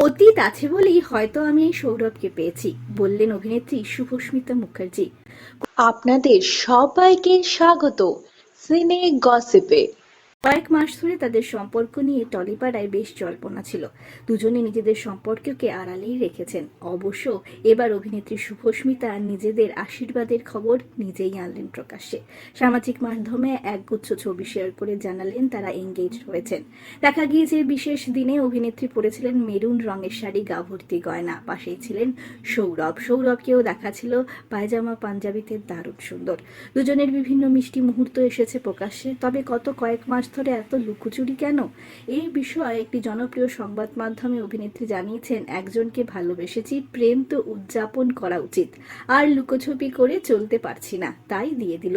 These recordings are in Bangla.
অতীত আছে বলেই হয়তো আমি এই সৌরভকে পেয়েছি, বললেন অভিনেত্রী শুভস্মিতা মুখার্জি। আপনাদের সবাইকে স্বাগত সিনে গসিপে। কয়েক মাস ধরে তাদের সম্পর্ক নিয়ে টলিপাড়ায় বেশ জল্পনা ছিল। দুজনে নিজেদের সম্পর্ককে আড়ালেই রেখেছেন। অবশ্য এবার অভিনেত্রী শুভস্মিতা নিজেদের আশীর্বাদের খবর নিজেই আনলেন প্রকাশ্যে। সামাজিক মাধ্যমে একগুচ্ছ ছবি শেয়ার করে জানালেন তারা এঙ্গেজ হয়েছেন। দেখা গিয়েছে বিশেষ দিনে অভিনেত্রী পরেছিলেন মেরুন রঙের শাড়ি, গা ভর্তি গয়না। পাশেই ছিলেন সৌরভকেও দেখা ছিল পায়জামা পাঞ্জাবিতে দারুণ সুন্দর। দুজনের বিভিন্ন মিষ্টি মুহূর্ত এসেছে প্রকাশ্যে। তবে কয়েক মাস ধরে এত লুকোচুরি কেন? এই বিষয়ে একটি জনপ্রিয় সংবাদ মাধ্যমে অভিনেত্রী জানিয়েছেন, একজনকে ভালোবেসেছি, প্রেম তো উদযাপন করা উচিত, আর লুকোছুপি করে চলতে পারছি না, তাই দিয়ে দিল।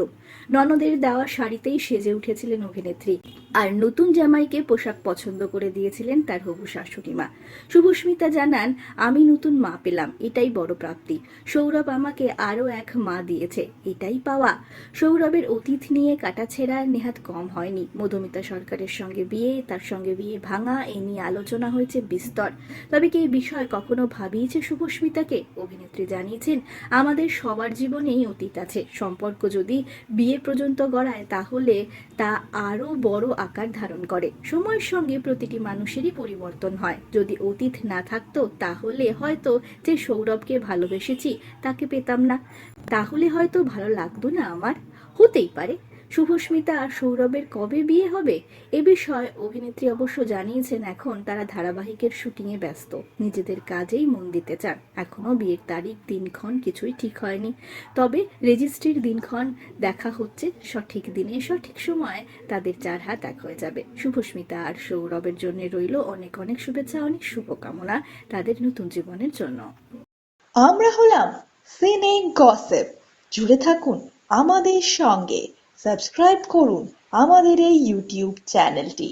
ননদের দেওয়া শাড়িতেই সেজে উঠেছিলেন অভিনেত্রী, আর নতুন জামাইকে পোশাক পছন্দ করে দিয়েছিলেন তার হবু শাশুড়ি মা। শুভস্মিতা জানান, আমি নতুন মা পেলাম, এটাই বড় প্রাপ্তি। সৌরভ আমাকে আরও এক মা দিয়েছে, এটাই পাওয়া। সৌরভের অতীত নিয়ে কাটাছেঁড়া নেহাত কম হয়নি। মধুমিতা সরকারের সঙ্গে বিয়ে, তার সঙ্গে বিয়ে ভাঙা, এ নিয়ে আলোচনা হয়েছে বিস্তর। তবে কি এই বিষয় কখনো ভাবিয়েছে শুভস্মিতাকে? অভিনেত্রী জানিয়েছেন, আমাদের সবার জীবনেই অতীত আছে। সম্পর্ক যদি বিয়ে পর্যন্ত গড়ায় তাহলে তা আরও বড় আকার ধারণ করে। সময়ের সঙ্গে প্রতিটি মানুষেরই পরিবর্তন হয়। যদি অতীত না থাকতো তাহলে হয়তো যে সৌরভকে ভালোবেসেছি তাকে পেতাম না, তাহলে হয়তো ভালো লাগতো না আমার। হতেই পারে। শুভস্মিতা আর সৌরভের কবে বিয়ে হবে এ বিষয়ে অভিনেত্রী অবশ্য জানিয়েছেন, এখন তারা ধারাবাহিকের শুটিংয়ে ব্যস্ত, নিজেদের কাজেই মন দিতে চান। এখনো বিয়ের তারিখ দিনক্ষণ কিছুই ঠিক হয়নি। তবে রেজিস্ট্রির দিনক্ষণ দেখা হচ্ছে, সঠিক দিনে সঠিক সময়ে তাদের চার হাত এক হয়ে যাবে। শুভস্মিতা আর সৌরভের জন্য রইল অনেক অনেক শুভেচ্ছা, অনেক শুভকামনা তাদের নতুন জীবনের জন্য। আমরা হলাম সিনে গসিপ। জুড়ে থাকুন আমাদের সঙ্গে, সাবস্ক্রাইব করুন আমাদের এই ইউটিউব চ্যানেলটি।